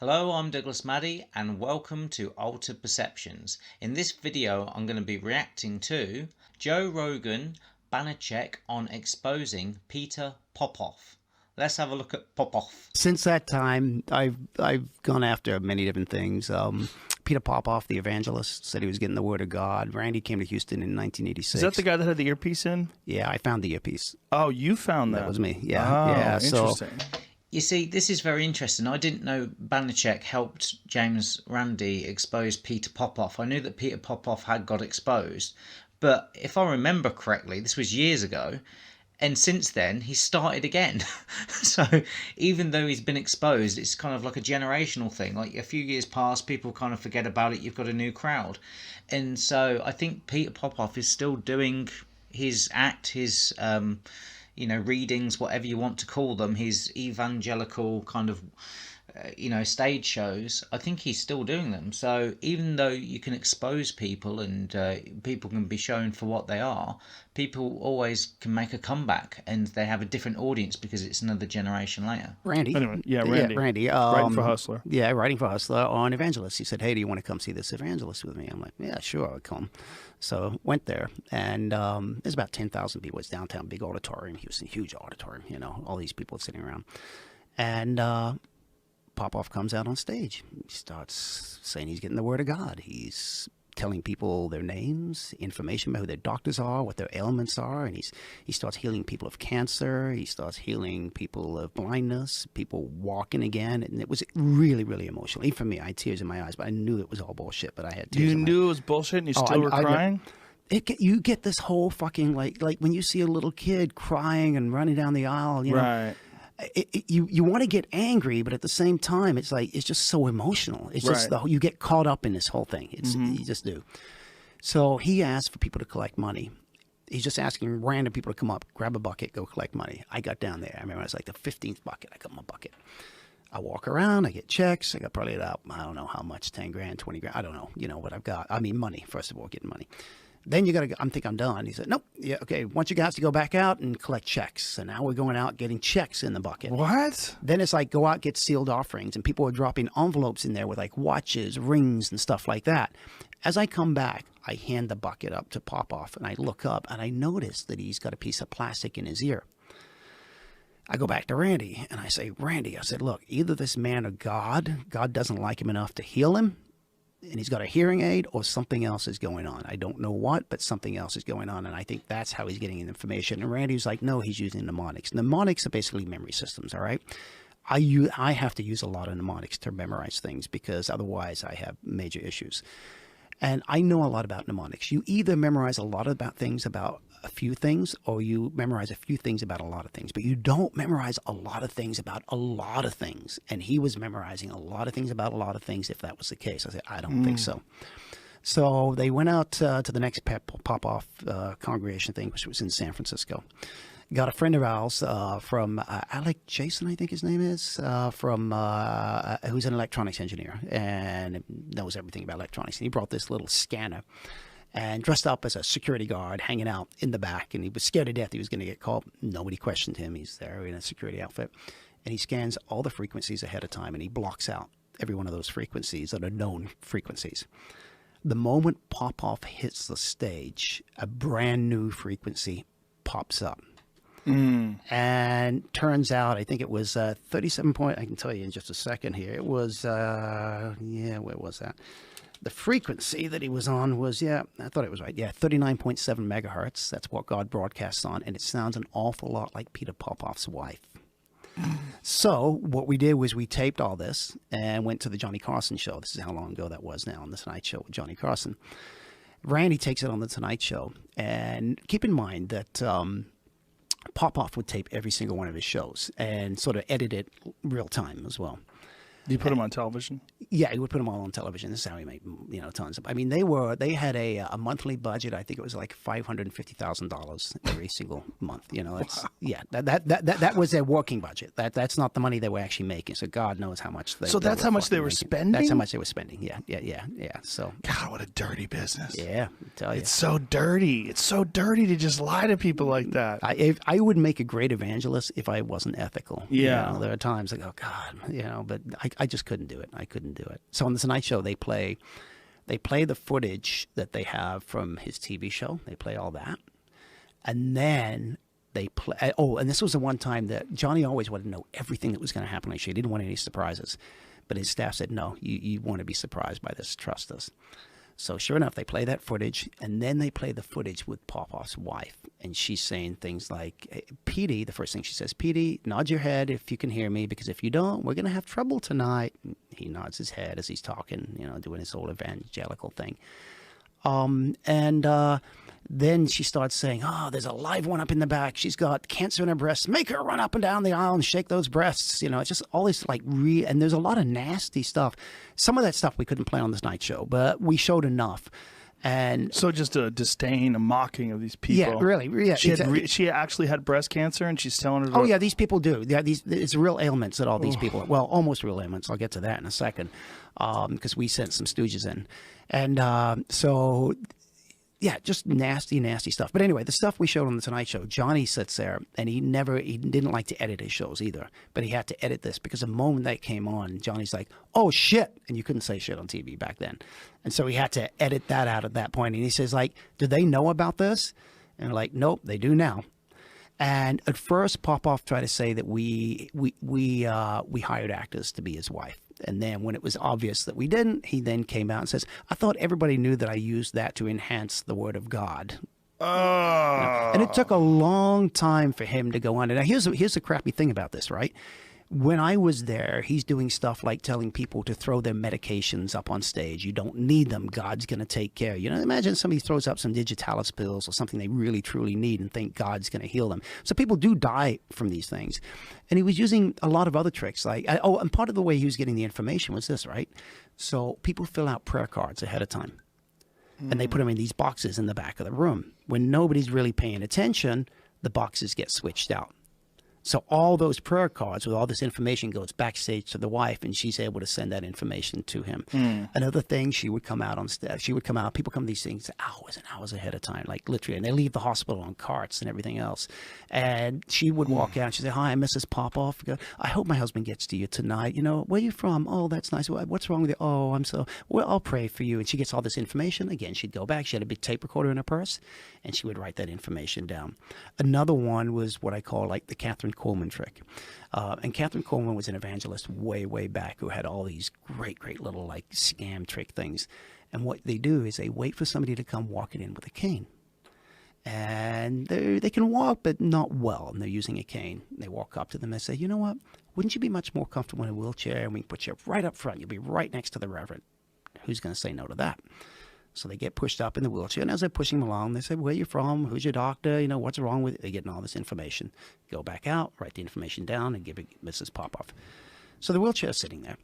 Hello, I'm Douglas Maddie and welcome to Altered Perceptions. In this video I'm going to be reacting to Joe Rogan, Banachek on exposing Peter Popoff. Let's have a look at Popoff. Since that time, I've gone after many different things. Peter Popoff, the evangelist, said he was getting the word of God. Randy came to Houston in 1986. Is that the guy that had the earpiece in? Yeah, I found the earpiece. Oh, you found that? That was me. Yeah, oh, yeah. Interesting. You see, this is very interesting. I didn't know Banachek helped James Randi expose Peter Popoff. I knew that Peter Popoff had got exposed, but if I remember correctly, this was years ago, and since then he started again. So even though he's been exposed, it's kind of like a generational thing. Like a few years pass, people kind of forget about it, you've got a new crowd. And so I think Peter Popoff is still doing his act, his readings, whatever you want to call them, his evangelical kind of stage shows. I think he's still doing them. So even though you can expose people and people can be shown for what they are, people always can make a comeback and they have a different audience because it's another generation later. Randy. Anyway, Randy. Writing for Hustler. Yeah, writing for Hustler on Evangelist. He said, hey, do you want to come see this evangelist with me? I'm like, yeah, sure, I'll come. So went there, and there's about 10,000 people. It's downtown, big auditorium, Houston, huge auditorium, all these people sitting around. And Popoff comes out on stage. He starts saying he's getting the word of God. He's telling people their names, information about who their doctors are, what their ailments are, and he starts healing people of cancer. He starts healing people of blindness, people walking again, and it was really, really emotional. Even for me, I had tears in my eyes, but I knew it was all bullshit. But I had tears. You knew it was bullshit, and you still were crying. You get this whole fucking like when you see a little kid crying and running down the aisle, right. You want to get angry, but at the same time, it's like it's just so emotional. It's just you get caught up in this whole thing. You just do. So he asked for people to collect money. He's just asking random people to come up, grab a bucket, go collect money. I got down there. I remember it was like the 15th bucket. I got my bucket. I walk around. I get checks. I got probably about, I don't know how much, 10 grand, 20 grand. I don't know. You know what I've got. I mean, money. First of all, getting money. Then you got to, I think I'm done. He said, nope. Yeah, okay. Want you guys to go back out and collect checks. So now we're going out getting checks in the bucket. What? Then it's like go out, get sealed offerings. And people are dropping envelopes in there with like watches, rings, and stuff like that. As I come back, I hand the bucket up to Popoff and I look up and I notice that he's got a piece of plastic in his ear. I go back to Randy and I say, Randy, I said, look, either this man or God doesn't like him enough to heal him, and he's got a hearing aid, or something else is going on. I don't know what, but something else is going on, and I think that's how he's getting information. And Randy's like, no, he's using mnemonics. Mnemonics are basically memory systems, all right? I have to use a lot of mnemonics to memorize things because otherwise I have major issues. And I know a lot about mnemonics. You either memorize a lot about things about a few things, or you memorize a few things about a lot of things, but you don't memorize a lot of things about a lot of things. And he was memorizing a lot of things about a lot of things if that was the case. I said, I don't think so. So they went out to the next Popoff congregation thing, which was in San Francisco. Got a friend of ours from Alec Jason, I think his name is, who's an electronics engineer and knows everything about electronics. And he brought this little scanner and dressed up as a security guard, hanging out in the back. And he was scared to death he was going to get caught. Nobody questioned him. He's there in a security outfit. And he scans all the frequencies ahead of time, and he blocks out every one of those frequencies that are known frequencies. The moment Popoff hits the stage, a brand new frequency pops up. And turns out, I think it was 37 point. I can tell you in just a second here. It was, where was that? The frequency that he was on was, I thought it was right. 39.7 megahertz. That's what God broadcasts on. And it sounds an awful lot like Peter Popoff's wife. So what we did was we taped all this and went to the Johnny Carson show. This is how long ago that was now, on the Tonight Show with Johnny Carson. Randy takes it on the Tonight Show. And keep in mind that Popoff would tape every single one of his shows and sort of edit it real time as well. Do you put them on television? Yeah, he would put them all on television. This is how he made, tons of. I mean, they had a monthly budget. I think it was like $550,000 every single month. That's that was their working budget. That's not the money they were actually making. So God knows how much. That's how much they were spending. That's how much they were spending. Yeah. So God, what a dirty business. Yeah, I tell you, it's so dirty. It's so dirty to just lie to people like that. I would make a great evangelist if I wasn't ethical. Yeah, there are times I go, God, but I just couldn't do it. I couldn't do it. So on the Tonight Show, they play the footage that they have from his TV show. They play all that, and then they play. Oh, and this was the one time that Johnny always wanted to know everything that was going to happen. Like, he didn't want any surprises, but his staff said, "No, you want to be surprised by this. Trust us." So sure enough, they play that footage, and then they play the footage with Popoff's wife, and she's saying things like, hey, "Petey," the first thing she says, "Petey, nod your head if you can hear me, because if you don't, we're going to have trouble tonight." And he nods his head as he's talking, doing his whole evangelical thing. Then she starts saying, "Oh, there's a live one up in the back. She's got cancer in her breasts. Make her run up and down the aisle and shake those breasts." It's just all this and there's a lot of nasty stuff. Some of that stuff we couldn't play on this night show, but we showed enough. And so just a disdain, a mocking of these people. Yeah, really. Yeah, she actually had breast cancer, and she's telling her. Oh yeah, these people do. Yeah, it's real ailments that all these people. Well, almost real ailments. I'll get to that in a second, because we sent some stooges in, and so. Yeah, just nasty, nasty stuff. But anyway, the stuff we showed on the Tonight Show, Johnny sits there, and he didn't like to edit his shows either. But he had to edit this because the moment that came on, Johnny's like, "Oh shit," and you couldn't say shit on TV back then, and so he had to edit that out at that point. And he says, like, "Do they know about this?" And we're like, "Nope, they do now." And at first, Popoff tried to say that we hired actors to be his wife. And then when it was obvious that we didn't, he then came out and says, "I thought everybody knew that I used that to enhance the word of God." Oh. And it took a long time for him to go on. And now here's the crappy thing about this, right? When I was there, he's doing stuff like telling people to throw their medications up on stage. You don't need them. God's going to take care. Imagine somebody throws up some digitalis pills or something they really, truly need and think God's going to heal them. So people do die from these things. And he was using a lot of other tricks. And part of the way he was getting the information was this, right? So people fill out prayer cards ahead of time. And they put them in these boxes in the back of the room. When nobody's really paying attention, the boxes get switched out. So all those prayer cards with all this information goes backstage to the wife, and she's able to send that information to him. Another thing, she would come out on stage. People come to these things hours and hours ahead of time, like literally, and they leave the hospital on carts and everything else. And she would walk out and she'd say, "Hi, I'm Mrs. Popoff. I hope my husband gets to you tonight. Where are you from? Oh, that's nice. What's wrong with you? Oh, well, I'll pray for you." And she gets all this information. Again, she'd go back. She had a big tape recorder in her purse, and she would write that information down. Another one was what I call like the Catherine Coleman trick. And Catherine Coleman was an evangelist way, way back who had all these great, great little like scam trick things. And what they do is they wait for somebody to come walking in with a cane. And they can walk, but not well, and they're using a cane. They walk up to them and say, "You know what? Wouldn't you be much more comfortable in a wheelchair? And we can put you right up front. You'll be right next to the Reverend." Who's going to say no to that? So they get pushed up in the wheelchair, and as they're pushing them along, they say, "Where are you from? Who's your doctor? What's wrong with it?" They're getting all this information. Go back out, write the information down, and give it Mrs. Popoff. So the wheelchair's sitting there.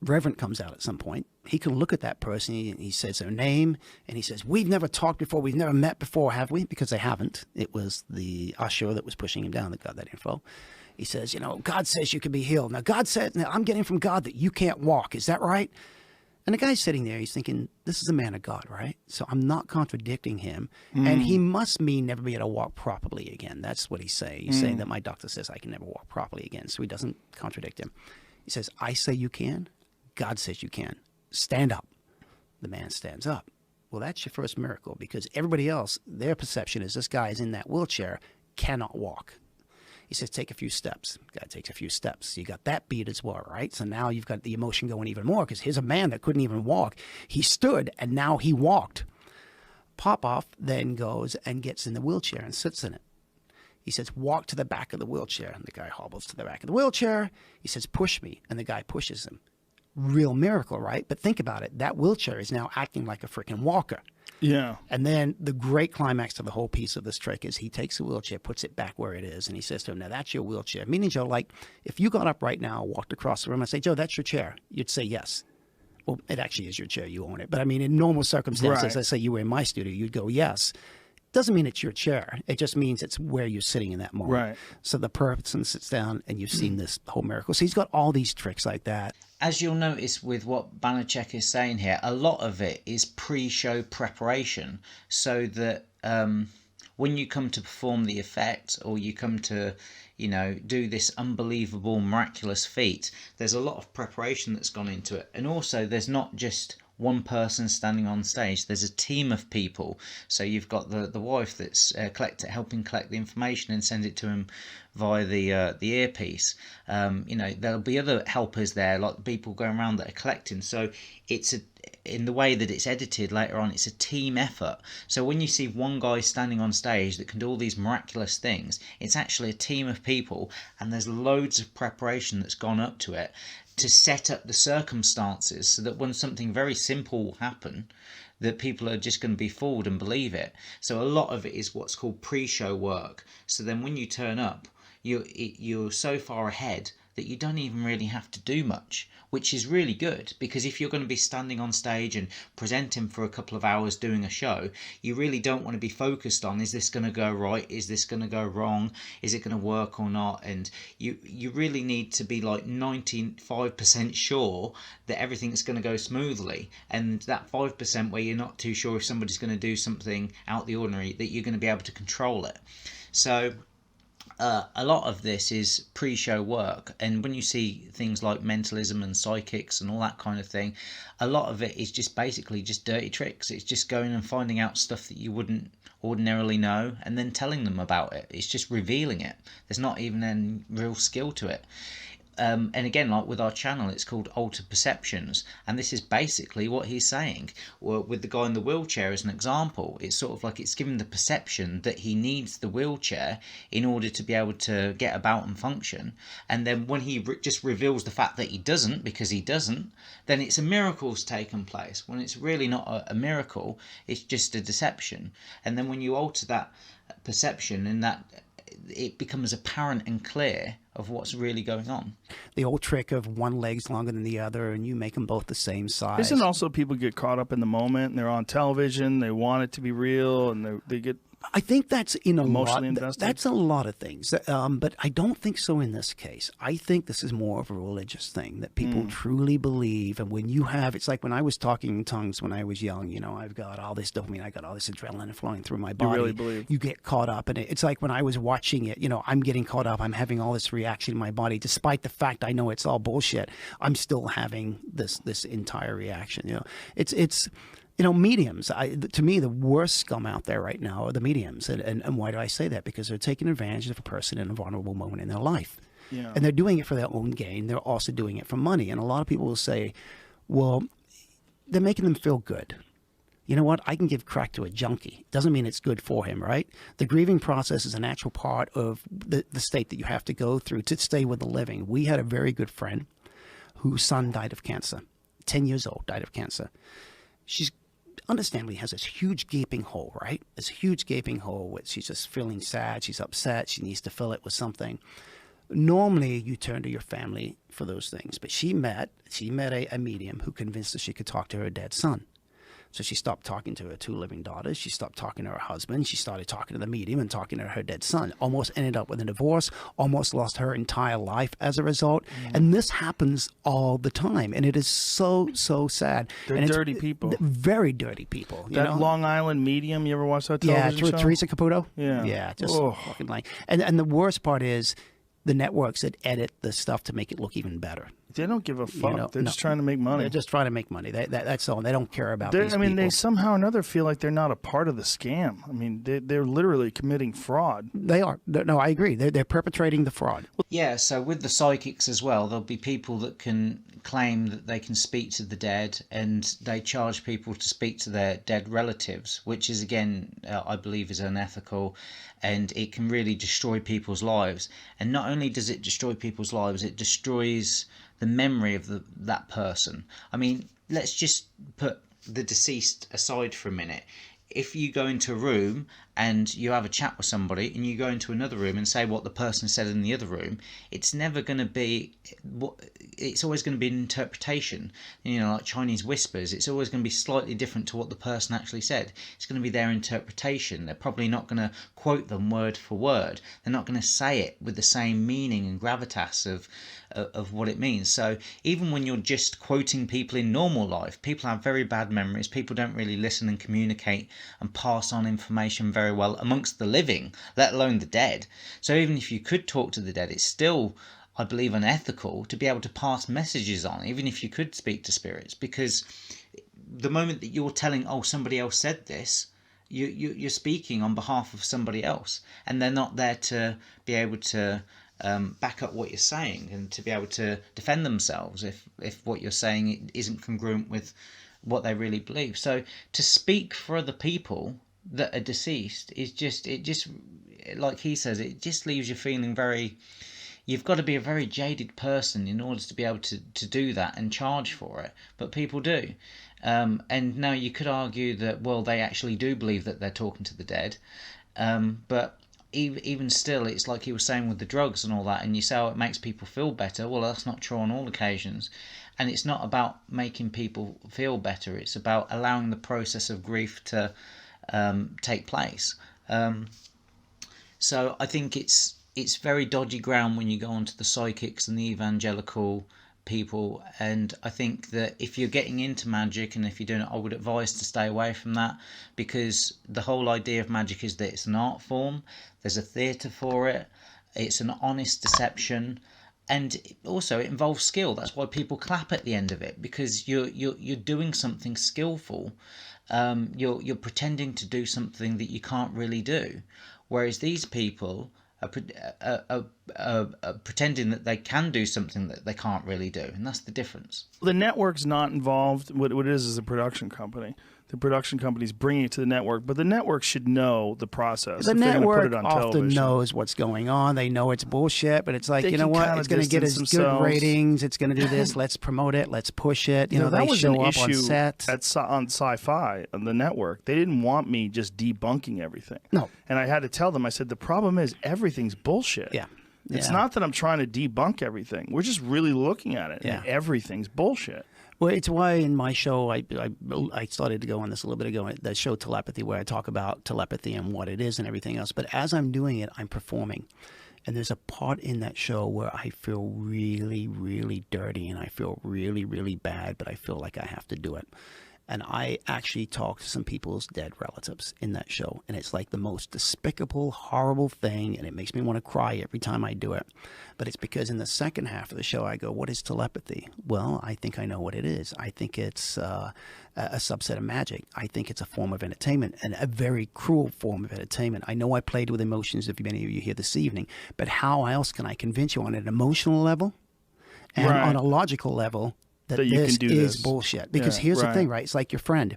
Reverend comes out at some point. He can look at that person. He says their name, and he says, "We've never talked before. We've never met before, have we?" Because they haven't. It was the usher that was pushing him down that got that info. He says, "God says you can be healed. Now, God said, I'm getting from God that you can't walk. Is that right?" And the guy's sitting there, he's thinking, this is a man of God, right? So I'm not contradicting him. And he must mean never be able to walk properly again. That's what he's saying. He's saying that my doctor says I can never walk properly again. So he doesn't contradict him. He says, "I say you can. God says you can. Stand up." The man stands up. Well, that's your first miracle, because everybody else, their perception is this guy is in that wheelchair, cannot walk. He says, "Take a few steps." Guy takes a few steps. You got that beat as well, right? So now you've got the emotion going even more, because here's a man that couldn't even walk. He stood, and now he walked. Popoff then goes and gets in the wheelchair and sits in it. He says, "Walk to the back of the wheelchair." And the guy hobbles to the back of the wheelchair. He says, "Push me." And the guy pushes him. Real miracle, right? But think about it. That wheelchair is now acting like a freaking walker. Yeah. And then the great climax to the whole piece of this trick is he takes the wheelchair, puts it back where it is, and he says to him, "Now that's your wheelchair." Meaning, Joe, like if you got up right now, walked across the room, and say, "Joe, that's your chair," you'd say yes. Well, it actually is your chair. You own it. But I mean, in normal circumstances, Right. let's say you were in my studio, you'd go yes. Doesn't mean it's your chair. It just means it's where you're sitting in that moment. Right. So the person sits down, and you've seen this whole miracle. So he's got all these tricks like that. As you'll notice with what Banachek is saying here, a lot of it is pre-show preparation, so that when you come to perform the effect, or you come to, do this unbelievable, miraculous feat, there's a lot of preparation that's gone into it. And also, there's not just one person standing on stage, there's a team of people. So you've got the wife that's helping collect the information and send it to him via the earpiece. There'll be other helpers there, like people going around that are collecting. So it's in the way that it's edited later on, it's a team effort. So when you see one guy standing on stage that can do all these miraculous things, it's actually a team of people, and there's loads of preparation that's gone up to it to set up the circumstances so that when something very simple will happen, that people are just going to be fooled and believe it. So a lot of it is what's called pre-show work. So then when you turn up, you're so far ahead that you don't even really have to do much, which is really good, because if you're going to be standing on stage and presenting for a couple of hours doing a show, you really don't want to be focused on, is this going to go right, is this going to go wrong, is it going to work or not? And you really need to be like 95% sure that everything's going to go smoothly, and that 5% where you're not too sure if somebody's going to do something out the ordinary, that you're going to be able to control it. So a lot of this is pre-show work, and when you see things like mentalism and psychics and all that kind of thing, a lot of it is just basically just dirty tricks. It's just going and finding out stuff that you wouldn't ordinarily know and then telling them about it. It's just revealing it. There's not even any real skill to it. And again, like with our channel, it's called Altered Perceptions, and this is basically what he's saying. With the guy in the wheelchair as an example, it's sort of like it's given the perception that he needs the wheelchair in order to be able to get about and function, and then when he just reveals the fact that he doesn't, because he doesn't, then it's a miracle's taken place, when it's really not a miracle, it's just a deception. And then when you alter that perception, and that it becomes apparent and clear of what's really going on. The old trick of one leg's longer than the other, and you make them both the same size. Isn't also people get caught up in the moment, and they're on television, they want it to be real, and they get I think that's in a emotionally lot. invested? That's a lot of things, but I don't think so in this case. I think this is more of a religious thing that people truly believe. And when you have, it's like when I was talking in tongues when I was young. I've got all this dopamine, I got all this adrenaline flowing through my body. You really believe? You get caught up in it. It's like when I was watching it. I'm getting caught up. I'm having all this reaction in my body, despite the fact I know it's all bullshit. I'm still having this entire reaction. It's. Mediums, to me, the worst scum out there right now are the mediums. And why do I say that? Because they're taking advantage of a person in a vulnerable moment in their life. Yeah. And they're doing it for their own gain. They're also doing it for money. And a lot of people will say, well, they're making them feel good. You know what? I can give crack to a junkie. Doesn't mean it's good for him, right? The grieving process is a natural part of the state that you have to go through to stay with the living. We had a very good friend whose son died of cancer. 10 years old, died of cancer. She's understandably has this huge gaping hole, right? This huge gaping hole where she's just feeling sad, she's upset, she needs to fill it with something. Normally, you turn to your family for those things, but she met a medium who convinced her she could talk to her dead son. So she stopped talking to her 2 living daughters. She stopped talking to her husband. She started talking to the medium and talking to her dead son. Almost ended up with a divorce. Almost lost her entire life as a result. And this happens all the time. And it is so, so sad. They're dirty people. Very dirty people. That Long Island medium, you ever watch that television show? Teresa Caputo? Yeah. Yeah, just fucking like. And the worst part is the networks that edit the stuff to make it look even better. They don't give a fuck. They're just trying to make money. They're just trying to make money. That's all. They don't care about these people. They somehow or another feel like they're not a part of the scam. I mean, they're literally committing fraud. They are. No, I agree. They're perpetrating the fraud. Yeah, so with the psychics as well, there'll be people that can claim that they can speak to the dead, and they charge people to speak to their dead relatives, which is, again, I believe is unethical, and it can really destroy people's lives. And not only does it destroy people's lives, it destroys the memory of that person. I mean, let's just put the deceased aside for a minute. If you go into a room and you have a chat with somebody, and you go into another room and say what the person said in the other room, it's never going to be what. It's always going to be an interpretation. Like Chinese whispers, it's always going to be slightly different to what the person actually said. It's going to be their interpretation. They're probably not going to quote them word for word. They're not going to say it with the same meaning and gravitas of what it means. So even when you're just quoting people in normal life, people have very bad memories. People don't really listen and communicate and pass on information very very well amongst the living, let alone the dead. So even if you could talk to the dead, it's still, I believe, unethical to be able to pass messages on, even if you could speak to spirits, because the moment that you're telling, oh, somebody else said this, you're speaking on behalf of somebody else, and they're not there to be able to back up what you're saying and to be able to defend themselves if what you're saying isn't congruent with what they really believe. So to speak for other people that are deceased is just, it just, like he says, it just leaves you feeling very, you've got to be a very jaded person in order to be able to do that and charge for it, but people do. And now you could argue that, well, they actually do believe that they're talking to the dead, but even still, it's like he was saying with the drugs and all that, and you say, oh, it makes people feel better. Well, that's not true on all occasions, and it's not about making people feel better, it's about allowing the process of grief to take place. So I think it's very dodgy ground when you go onto the psychics and the evangelical people, and I think that if you're getting into magic and if you're doing it, I would advise to stay away from that, because the whole idea of magic is that it's an art form, there's a theatre for it, it's an honest deception, and also it involves skill. That's why people clap at the end of it, because you're doing something skillful. You're pretending to do something that you can't really do, whereas these people are pretending that they can do something that they can't really do, and that's the difference. The network's not involved. What it is a production company. The production company's bringing it to the network, but the network should know the process. The if they're gonna network put it on often television. knows what's going on. They know it's bullshit, but it's like, They you know can what? kinda It's going to get us distance good themselves. ratings. It's going to do this. Let's promote it. Let's push it. You know, that they was show an up issue on set. on Sci-Fi on the network. They didn't want me just debunking everything. No. And I had to tell them. I said the problem is everything's bullshit. Yeah. It's Yeah. not that I'm trying to debunk everything. We're just really looking at it. Yeah. And everything's bullshit. Well, it's why in my show, I started to go on this a little bit ago, the show Telepathy, where I talk about telepathy and what it is and everything else. But as I'm doing it, I'm performing. And there's a part in that show where I feel really, really dirty and I feel really, really bad, but I feel like I have to do it. And I actually talk to some people's dead relatives in that show. And it's like the most despicable, horrible thing. And it makes me want to cry every time I do it. But it's because in the second half of the show, I go, what is telepathy? Well, I think I know what it is. I think it's a subset of magic. I think it's a form of entertainment, and a very cruel form of entertainment. I know I played with emotions, if many of you here this evening. But how else can I convince you on an emotional level and Right. on a logical level that you this can do is this. bullshit? Because Yeah, here's the right. thing, right? It's like your friend.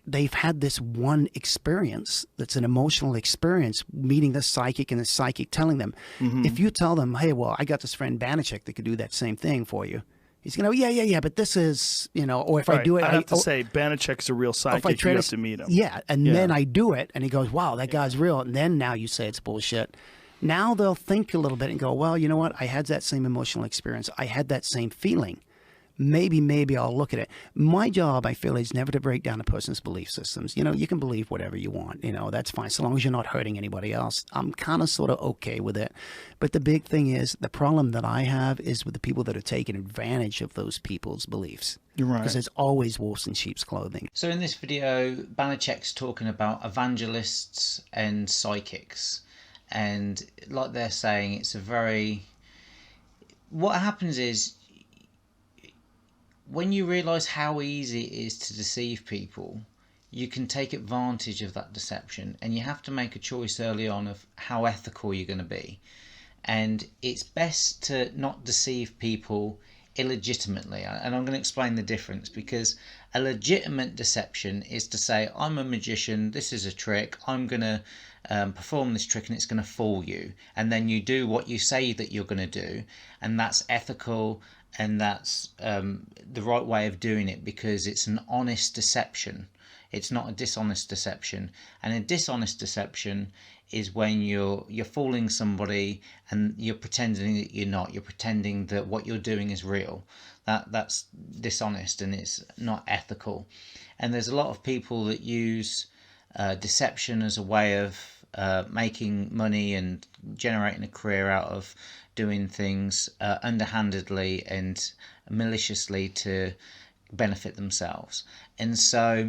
They've had this one experience that's an emotional experience, meeting the psychic and the psychic telling them. If you tell them, hey, well, I got this friend Banachek that could do that same thing for you, he's going to go, yeah, but this is, you know, or if I Right. do it, I have to say Banachek's a real psychic. You have to meet him. Yeah, and Yeah. then I do it, and he goes, wow, that guy's real. And then now you say it's bullshit. Now they'll think a little bit and go, well, you know what? I had that same emotional experience. I had that same feeling. Maybe I'll look at it. My job, I feel, is never to break down a person's belief systems. You know, you can believe whatever you want. You know, that's fine, so long as you're not hurting anybody else. I'm kind of sort of okay with it. But the big thing is, the problem that I have is with the people that are taking advantage of those people's beliefs. You're right. Because there's always wolves in sheep's clothing. So in this video, Banachek's talking about evangelists and psychics, and like they're saying, it's a very, what happens is, when you realise how easy it is to deceive people, you can take advantage of that deception, and you have to make a choice early on of how ethical you're going to be. And it's best to not deceive people illegitimately, and I'm going to explain the difference, because a legitimate deception is to say, I'm a magician, this is a trick, I'm going to perform this trick and it's going to fool you, and then you do what you say that you're going to do, and that's ethical, and that's the right way of doing it, because it's an honest deception. It's not a dishonest deception. And a dishonest deception is when you're fooling somebody and you're pretending that you're not. You're pretending that what you're doing is real. That's dishonest, and it's not ethical. And there's a lot of people that use deception as a way of making money and generating a career out of doing things underhandedly and maliciously to benefit themselves. And so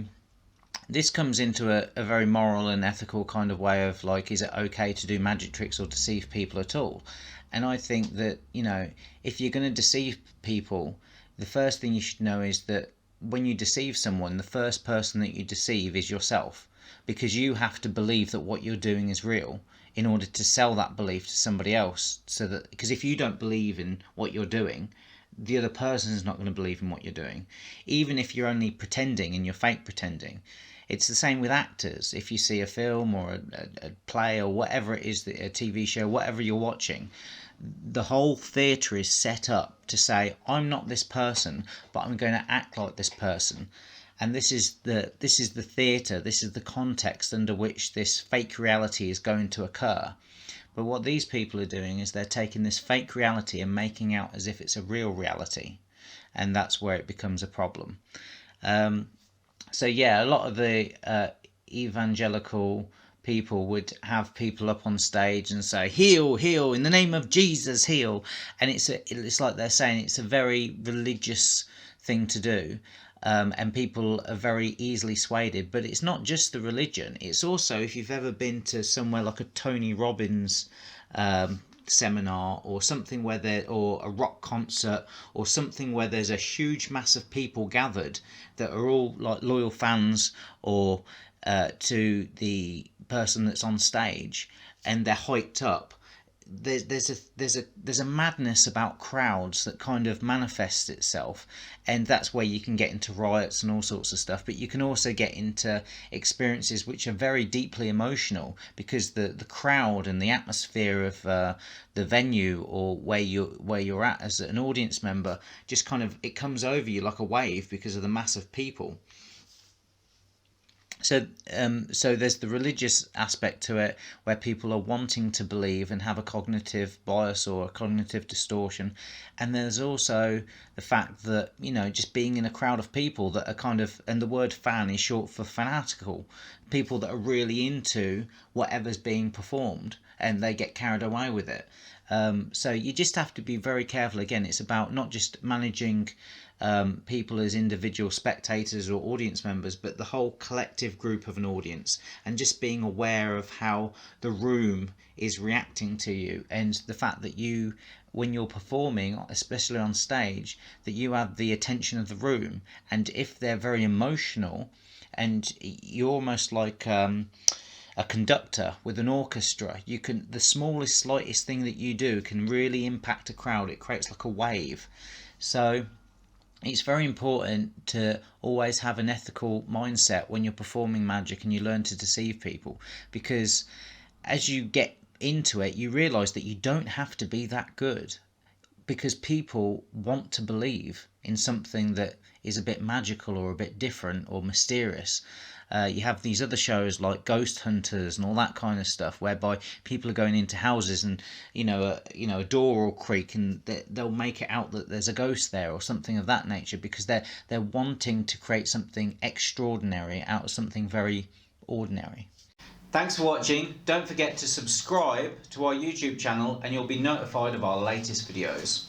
this comes into a very moral and ethical kind of way of like, is it okay to do magic tricks or deceive people at all? And I think that, if you're going to deceive people, the first thing you should know is that when you deceive someone, the first person that you deceive is yourself, because you have to believe that what you're doing is real in order to sell that belief to somebody else. So that, because if you don't believe in what you're doing, the other person is not going to believe in what you're doing, even if you're only pretending and you're fake pretending. It's the same with actors. If you see a film or a play or whatever it is, a TV show, whatever you're watching, the whole theatre is set up to say, I'm not this person, but I'm going to act like this person. And this is the theatre, this is the context under which this fake reality is going to occur. But what these people are doing is they're taking this fake reality and making out as if it's a real reality. And that's where it becomes a problem. So yeah, a lot of the evangelical people would have people up on stage and say, heal, heal, in the name of Jesus, heal. And it's like they're saying it's a very religious thing to do. And people are very easily swayed. But it's not just the religion. It's also, if you've ever been to somewhere like a Tony Robbins seminar or something or a rock concert or something where there's a huge mass of people gathered that are all like loyal fans or to the person that's on stage, and they're hyped up. There's a madness about crowds that kind of manifests itself, and that's where you can get into riots and all sorts of stuff. But you can also get into experiences which are very deeply emotional, because the crowd and the atmosphere of the venue or where you're at as an audience member just kind of, it comes over you like a wave because of the mass of people. So there's the religious aspect to it, where people are wanting to believe and have a cognitive bias or a cognitive distortion, and there's also the fact that just being in a crowd of people that are kind of, and the word fan is short for fanatical, people that are really into whatever's being performed and they get carried away with it. So you just have to be very careful. Again, it's about not just managing people as individual spectators or audience members, but the whole collective group of an audience, and just being aware of how the room is reacting to you, and the fact that you, when you're performing, especially on stage, that you have the attention of the room. And if they're very emotional, and you're almost like a conductor with an orchestra, the smallest, slightest thing that you do can really impact a crowd. It creates like a wave. So it's very important to always have an ethical mindset when you're performing magic and you learn to deceive people, because as you get into it, you realize that you don't have to be that good, because people want to believe in something that is a bit magical or a bit different or mysterious. You have these other shows like Ghost Hunters and all that kind of stuff, whereby people are going into houses and a door will creak and they'll make it out that there's a ghost there or something of that nature, because they're wanting to create something extraordinary out of something very ordinary. Thanks for watching. Don't forget to subscribe to our YouTube channel and you'll be notified of our latest videos.